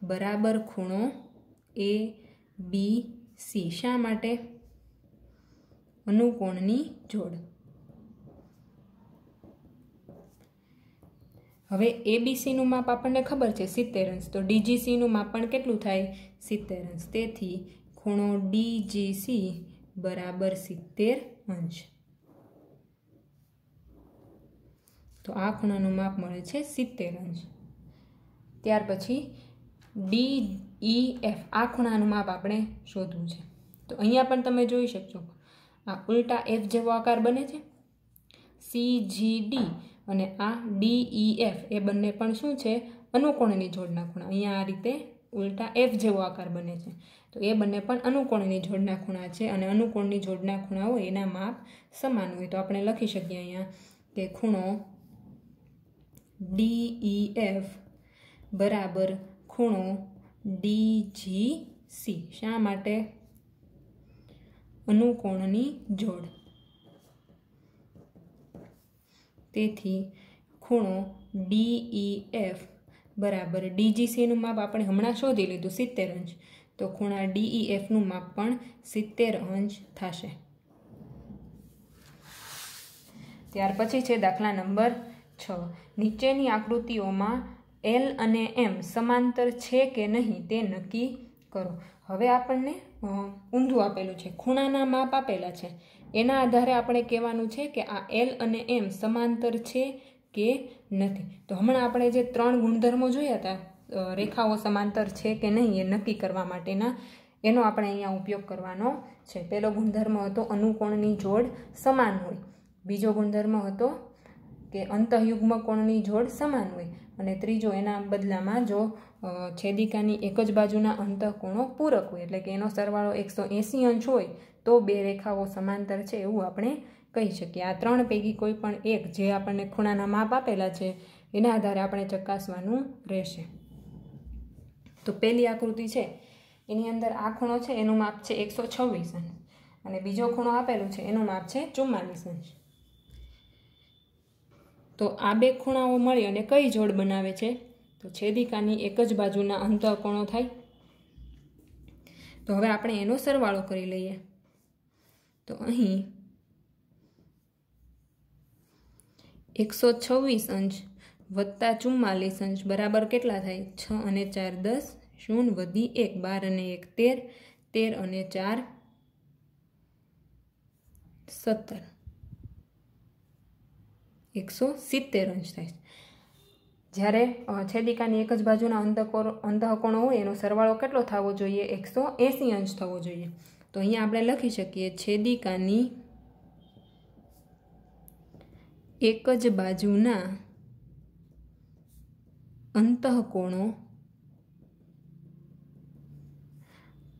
બરાબર ખૂણો ABC. શા માટે? અનુકોણની જોડ. હવે એબીસીનું માપ આપણને ખબર છે 70 અંશ, તો ડીજીસીનું માપ પણ કેટલું થાય 70 અંશ. તેથી ખૂણો ડીજીસી બરાબર 70 અંશ. તો આ ખૂણાનું માપ મળે છે 70 અંશ. ત્યાર પછી DEF આ ખૂણાનું માપ આપણે શોધવું છે. તો અહીંયા પણ તમે જોઈ શકશો આ ઉલટા F જેવો આકાર બને છે. CGD અને આ DEF એ બંને પણ શું છે અનુકોણની જોડના ખૂણા. અહીંયા આ રીતે ઉલટા F જેવો આકાર બને છે. તો એ બંને પણ અનુકોણની જોડના ખૂણા છે અને અનુકોણની જોડના ખૂણા હોય એના માપ સમાન હોય. તો આપણે લખી શકીએ અહીંયા કે ખૂણો DEF બરાબર ખૂણો DGC. શા માટે? અનુકોણની જોડ. તેથી ખૂણો DEF બરાબર DGCનું માપ આપણે હમણાં શોધી લીધું 70 અંશ. તો ખૂણા DEFનું માપ પણ 70 અંશ થશે. ત્યાર પછી છે દાખલા નંબર 6. નીચેની આકૃતિઓમાં L અને M સમાંતર છે કે નહીં તે નક્કી કરો. હવે આપણને ઊંધું આપેલું છે, ખૂણાના માપ આપેલા છે. એના આધારે આપણે કહેવાનું છે કે આ L અને M સમાંતર છે કે નથી. તો હમણાં આપણે જે 3 ગુણધર્મો જોયા હતા રેખાઓ સમાંતર છે કે નહીં એ નક્કી કરવા માટેના, એનો આપણે અહીંયા ઉપયોગ કરવાનો છે. પહેલો ગુણધર્મ હતો અનુકોણની જોડ સમાન હોય. બીજો ગુણધર્મ હતો કે અંતઃયુગ્મ કોણની જોડ સમાન હોય. અને ત્રીજો એના બદલામાં જો છેદિકાની એક જ બાજુના અંતઃકોણો પૂરક હોય, એટલે કે એનો સરવાળો 180 અંશ હોય તો બે રેખાઓ સમાંતર છે એવું આપણે કહી શકીએ. આ 3 પૈકી કોઈ પણ એક જે આપણને ખૂણાના માપ આપેલા છે એના આધારે આપણે ચકાસવાનું રહેશે. તો પહેલી આકૃતિ છે એની અંદર આ ખૂણો છે એનું માપ છે 126 અંશ અને બીજો ખૂણો આપેલું છે એનું માપ છે 44 અંશ. તો આ બે ખૂણાઓ મળી અને કઈ જોડ બનાવે છે? તો છેદિકાની એક જ બાજુના અંતઃકોણો થાય. તો હવે આપણે એનો સરવાળો કરી લઈએ. તો અહીં 126 અંશ વત્તા 44 અંશ બરાબર કેટલા થાય? 6 અને 4 10, 0 વધી 1, 12 અને 1 13, 13 અને 4 17, 170 અંશ થાય. જ્યારે છેદિકાની એક જ બાજુના અંતઃકોણો હોય એનો સરવાળો કેટલો થવો જોઈએ? 180 અંશ થવો જોઈએ. તો અહીંયા આપણે લખી શકીએ છેદિકાની એક જ બાજુના અંતઃકોણો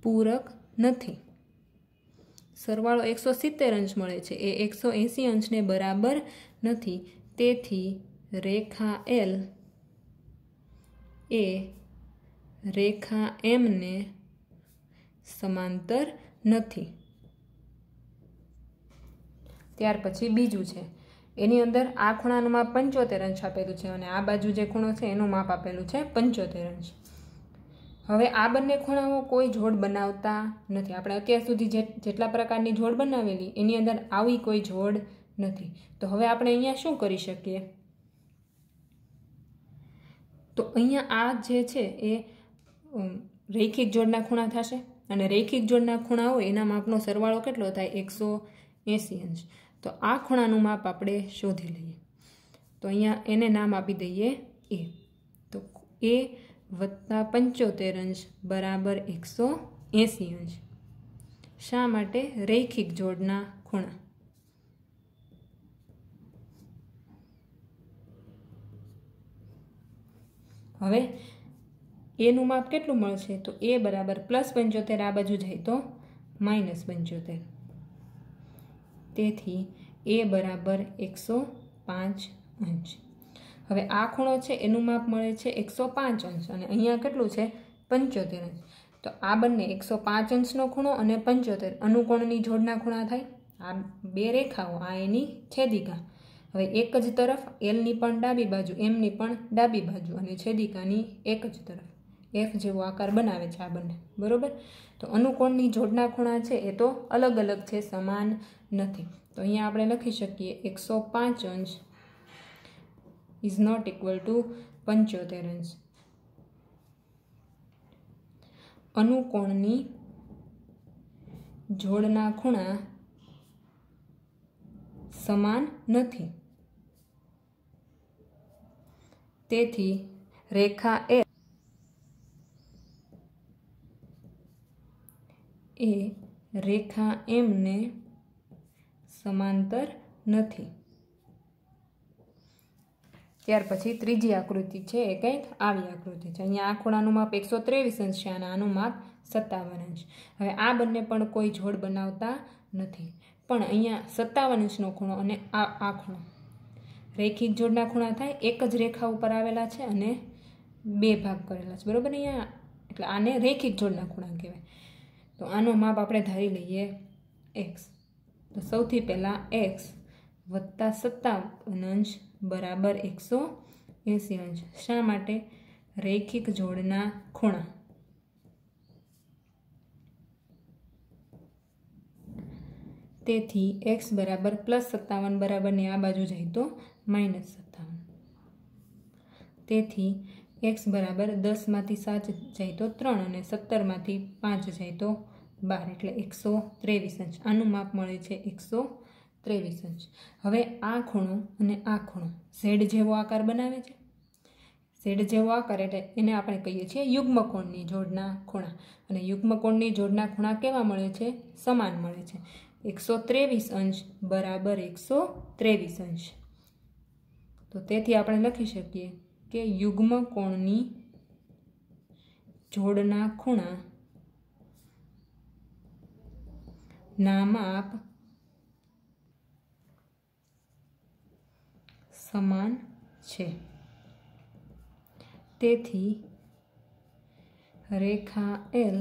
પૂરક નથી. સરવાળો 170 અંશ મળે છે એ 180 અંશને બરાબર નથી. તેથી રેખા L એ રેખા M ને સમાંતર નથી. ત્યાર પછી બીજું છે એની અંદર આ ખૂણાનું માપ 75 અંશ આપેલું છે અને આ બાજુ જે ખૂણો છે એનું માપ આપેલું છે 75 અંશ. હવે આ બંને ખૂણાઓ કોઈ જોડ બનાવતા નથી. આપણે અત્યાર સુધી જેટલા પ્રકારની જોડ બનાવેલી એની અંદર આવી કોઈ જોડ નથી. તો હવે આપણે અહીંયા શું કરી શકીએ? તો અહીંયા આ જે છે એ રૈખિક જોડના ખૂણા થશે અને રૈખિક જોડના ખૂણા હોય એના માપનો સરવાળો કેટલો થાય? 180 અંશ. તો આ ખૂણાનું માપ આપણે શોધી લઈએ. તો અહીંયા એને નામ આપી દઈએ A. તો A વત્તા 75 અંશ બરાબર 180 અંશ. શા માટે? રૈખિક જોડના ખૂણા. હવે એનું માપ કેટલું મળશે? તો A બરાબર +75, આ બાજુ જાય તો -75. તેથી A બરાબર 105 અંશ. હવે આ ખૂણો છે એનું માપ મળે છે 105 અંશ અને અહીંયા કેટલું છે? 75 અંશ. તો આ બંને 105 અંશનો ખૂણો અને 75 અનુકોણની જોડના ખૂણા થાય. આ બે રેખાઓ, આ એની છેદિકા. હવે એક જ તરફ Lની પણ ડાબી બાજુ, Mની પણ ડાબી બાજુ અને છેદિકાની એક જ તરફ F જેવો આકાર બનાવે છે આ બંને. બરોબર? તો અનુકોણની જોડના ખૂણા છે એ તો અલગ અલગ છે, સમાન નથી. તો અહીંયા આપણે લખી શકીએ 105 અંશ ઇઝ નોટ ઇક્વલ ટુ 75 અંશ. અનુકોણની જોડના ખૂણા સમાન નથી, તેથી રેખા એ રેખા એમને સમાંતર નથી. ત્યાર પછી ત્રીજી આકૃતિ છે એ કંઈક આવી આકૃતિ છે. અહીંયા આ ખૂણાનું માપ 123 અંશ છે અને આનું માપ 57 અંશ. હવે આ બંને પણ કોઈ જોડ બનાવતા નથી, પણ અહીંયા 57 અંશનો ખૂણો અને આ ખૂણો રેખિક જોડના ખૂણા થાય. એક જ રેખા ઉપર આવેલા છે અને બે ભાગ કરેલા છે, બરાબર. અહીંયા એટલે આને રેખિક જોડના ખૂણા કહેવાય. તો આનો માપ આપણે ધારી લઈએ x. તો સૌથી પહેલાં x વત્તા 57 અંશ બરાબર 180 અંશ. શા માટે? રૈખિક જોડના ખૂણા. તેથી x બરાબર +57 બરાબરની આ બાજુ જાય તો -57. તેથી x બરાબર 10માંથી 7 જાય તો 3 અને 17માંથી 5 જાય તો 12 એટલે 123 અંશ. આનું માપ મળે છે 123 અંશ. હવે આ ખૂણો અને આ ખૂણો ઝેડ જેવો આકાર બનાવે છે. ઝેડ જેવો આકાર એટલે એને આપણે કહીએ છીએ યુગ્મકોણની જોડના ખૂણા. અને યુગ્મકોણની જોડના ખૂણા કેવા મળે છે? સમાન મળે છે. 123 અંશ બરાબર 123 અંશ. તો તેથી આપણે લખી શકીએ કે યુગ્મકોણની જોડના ખૂણા ના માપ સમાન છે. તેથી રેખા L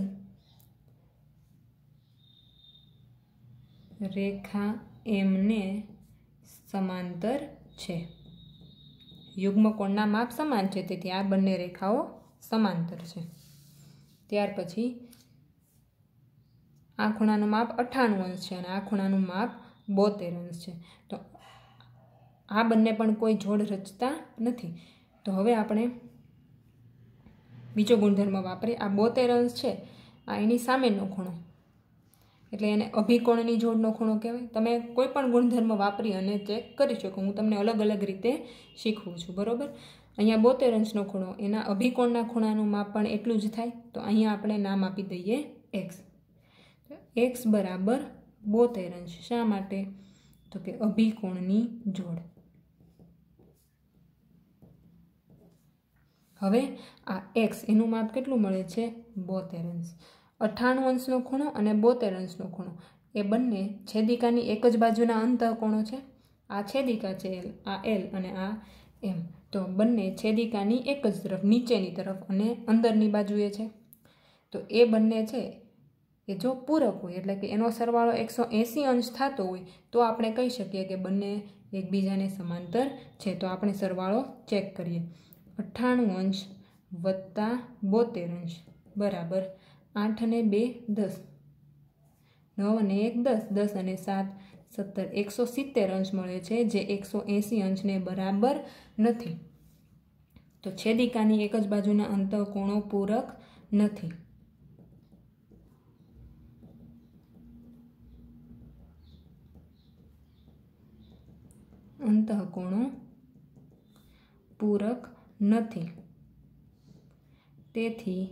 રેખા એમને સમાંતર છે. યુગ્મકોણના માપ સમાન છે, તેથી આ બંને રેખાઓ સમાંતર છે. ત્યાર પછી આ ખૂણાનું માપ 98 અંશ છે અને આ ખૂણાનું માપ 72 અંશ છે. તો આ બંને પણ કોઈ જોડ રચતા નથી. તો હવે આપણે બીજો ગુણધર્મ વાપરીએ. આ 72 અંશ છે, આ એની સામેનો ખૂણો એટલે એને અભિકોણની જોડનો ખૂણો કહેવાય. તમે કોઈ પણ ગુણધર્મ વાપરી અને ચેક કરી શકો. હું તમને અલગ અલગ રીતે શીખવું છું, બરાબર. અહીંયા 72 અંશનો ખૂણો, એના અભિકોણના ખૂણાનું માપ પણ એટલું જ થાય. તો અહીંયા આપણે નામ આપી દઈએ x. x બરાબર 72 અંશ. શા માટે? તો કે અભિકોણની જોડ. હવે આ x એનું માપ કેટલું મળે છે? 72 અંશ. 98 અંશનો ખૂણો અને 72 અંશનો ખૂણો એ બંને છેદિકાની એક જ બાજુના અંતઃકોણો છે. આ છેદિકા છે આ L અને આ M. તો બંને છેદિકાની એક જ તરફ, નીચેની તરફ અને અંદરની બાજુએ છે. તો એ બંને છે એ જો પૂરક હોય એટલે કે એનો સરવાળો 180 અંશ થતો હોય તો આપણે કહી શકીએ કે બંને એકબીજાને સમાંતર છે. તો આપણે સરવાળો ચેક કરીએ. 98 અંશ વત્તા 72 અંશ બરાબર 8 અને 2 10, 9 અને 1 10, 10 અને 7 17, 170 અંશ મળે છે, જે 180 અંશને બરાબર નથી. તો છેદિકાની એક જ બાજુના અંતઃકોણો પૂરક નથી. અંતઃકોણો પૂરક નથી. તેથી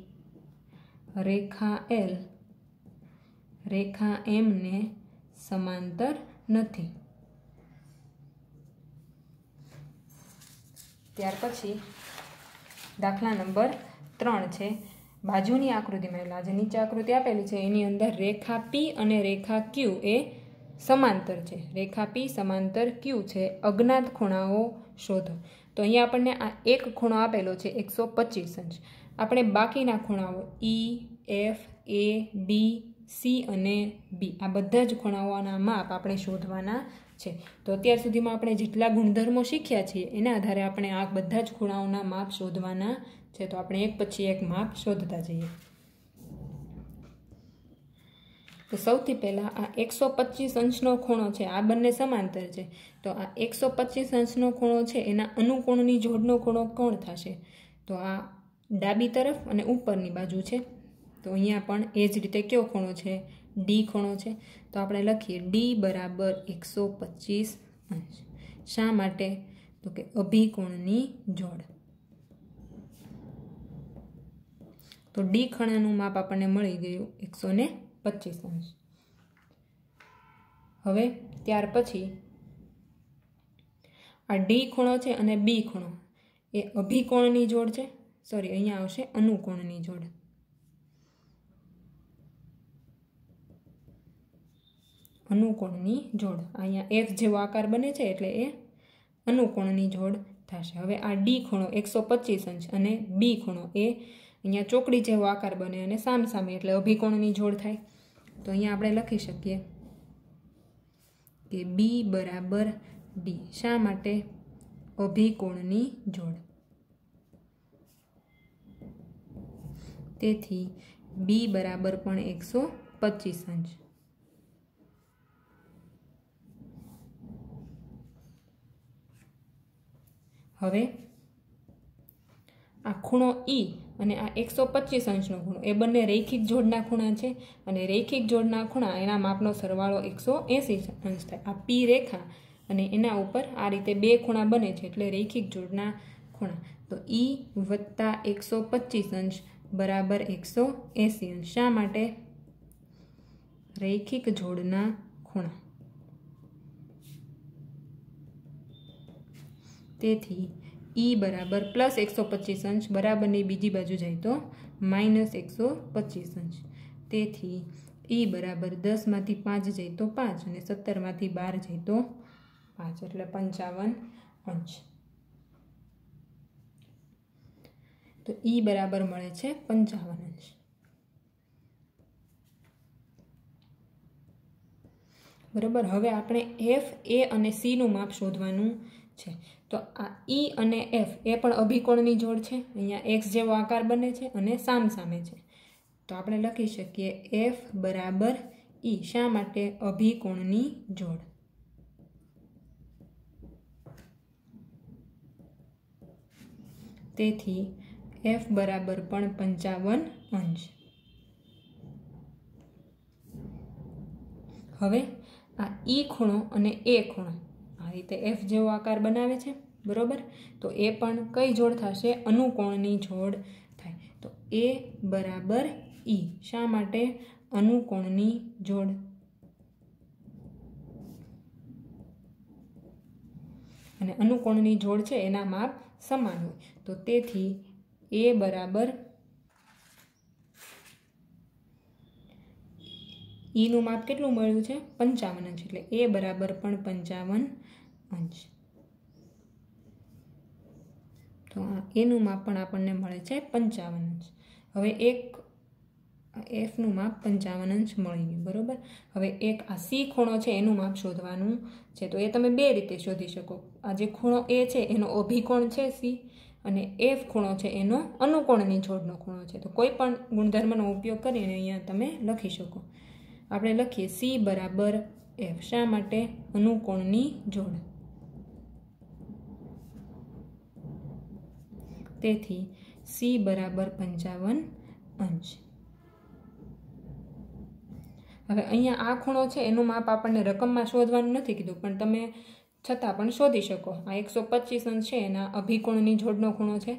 રેખા L રેખા M ને સમાંતર નથી. ત્યાર પછી દાખલા નંબર 3 છે. બાજુની આકૃતિમાં એટલે આજે નીચે આકૃતિ આપેલી છે એની અંદર રેખા P અને રેખા Q એ સમાંતર છે. રેખા P સમાંતર Q છે. અજ્ઞાત ખૂણાઓ શોધો. તો અહીંયા આપણને આ એક ખૂણો આપેલો છે 125 અંશ. આપણે બાકીના ખૂણાઓ E, F, A, D, C અને B આ બધા જ ખૂણાઓના માપ આપણે શોધવાના છે. તો અત્યાર સુધીમાં આપણે જેટલા ગુણધર્મો શીખ્યા છીએ એના આધારે આપણે આ બધા જ ખૂણાઓના માપ શોધવાના છે. તો આપણે એક પછી એક માપ શોધતા જઈએ. તો સૌથી પહેલાં આ 125 અંશનો ખૂણો છે, આ બંને સમાંતર છે, તો આ 125 અંશનો ખૂણો છે એના અનુકોણની જોડનો ખૂણો કોણ થશે? તો આ ડાબી તરફ અને ઉપરની બાજુ છે, તો અહીંયા પણ એ જ રીતે કયો ખૂણો છે? ડી ખૂણો છે. તો આપણે લખીએ ડી બરાબર 125 અંશ. શા માટે? તો કે અભિકોણની જોડ. તો ડી ખૂણાનું માપ આપણને મળી ગયું 125 અંશ. હવે ત્યાર પછી આ ડી ખૂણો છે અને બી ખૂણો એ અભિકોણની જોડ છે. સોરી, અહીંયા આવશે અનુકોણની જોડ. અનુકોણની જોડ અહીંયા એફ જેવો આકાર બને છે એટલે એ અનુકોણની જોડ થશે. હવે આ ડી ખૂણો 125 અંશ અને બી ખૂણો એ અહીંયા ચોકડી જેવો આકાર બને અને સામસામે એટલે અભિકોણની જોડ થાય. તો અહીંયા આપણે લખી શકીએ કે બી બરાબર ડી. શા માટે? અભિકોણની જોડ. તેથી બી બરાબર પણ 125 અંશ. હવે આ ખૂણો ઈ અને આ 125 અંશનો ખૂણો એ બંને રૈખિક જોડના ખૂણા છે અને રૈખિક જોડના ખૂણા એના માપનો સરવાળો 180 અંશ થાય. આ પી રેખા અને એના ઉપર આ રીતે બે ખૂણા બને છે એટલે રૈખિક જોડના ખૂણા. તો ઈ વત્તા 125 અંશ બરાબર 180 અંશ. શા માટે? રૈખિક જોડના ખૂણા. તેથી ઈ બરાબર પ્લસ 125 અંશ બરાબરની બીજી બાજુ જાય તો માઇનસ 125 અંશ. તેથી ઈ બરાબર 10 માંથી 5 જાય તો 5 અને 17 માંથી 12 જાય તો 5 એટલે 55 અંશ. તો ઈ બરાબર મળે છે 55 અંશ. બરાબર. હવે આપણે એફ, એ અને સી નું માપ શોધવાનું છે. તો આ ઈ અને એફ એ પણ અભિકોણની જોડ છે. અહીંયા એક્સ જેવો આકાર બને છે અને સામસામે છે. તો આપણે લખી શકીએ એફ બરાબર ઈ. શા માટે? અભિકોણની જોડ. તેથી એફ બરાબર પણ 55 અંશ. હવે આ ઈ ખૂણો અને એ ખૂણો આ રીતે એફ જેવો આકાર બનાવે છે, બરોબર. તો એ પણ કઈ જોડ થશે? અનુકોણની જોડ થાય. તો એ બરાબર ઈ. શા માટે? અનુકોણની જોડ. અને અનુકોણની જોડ છે એના માપ સમાન હોય. તો તેથી એ બરાબર ઈનું માપ કેટલું મળ્યું છે? 55 અંશ. એટલે એ બરાબર પણ 55 અંશ. તો આ એનું માપ પણ આપણને મળે છે 55 અંશ. હવે એક એફનું માપ 55 અંશ મળી ગયું, બરાબર. હવે એક આ સી ખૂણો છે એનું માપ શોધવાનું છે. તો એ તમે બે રીતે શોધી શકો. આ જે ખૂણો એ છે એનો અભિકોણ છે સી અને એફ ખૂણો છે એનો અનુકોણની જોડનો ખૂણો છે. તો કોઈ પણ ગુણધર્મનો ઉપયોગ કરીને અહીંયા તમે લખી શકો. આપણે લખીએ સી બરાબર એફ. શા માટે? અનુકોણની જોડ. તેથી સી બરાબર 55 અંશ. હવે અહીંયા આ ખૂણો છે એનું માપ આપણને રકમમાં શોધવાનું નથી કીધું, પણ તમે છતાં પણ શોધી શકો. આ 125 અંશ છે એના અભિકોણની જોડનો ખૂણો છે,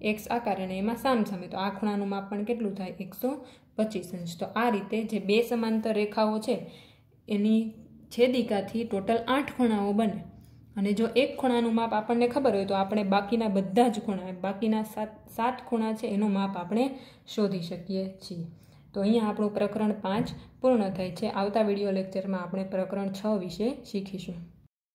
એક્સ આકાર અને એમાં સામસામે. તો આ ખૂણાનું માપ પણ કેટલું થાય? 125 અંશ. તો આ રીતે જે બે સમાંતર રેખાઓ છે એની છેદિકાથી ટોટલ 8 ખૂણાઓ બને. અને જો એક ખૂણાનું માપ આપણને ખબર હોય તો આપણે બાકીના બધા જ ખૂણા, બાકીના 7 ખૂણા છે એનું માપ આપણે શોધી શકીએ છીએ. તો અહીંયા આપણું પ્રકરણ 5 પૂર્ણ થાય છે. આવતા વિડીયો લેક્ચરમાં આપણે પ્રકરણ 6 વિશે શીખીશું.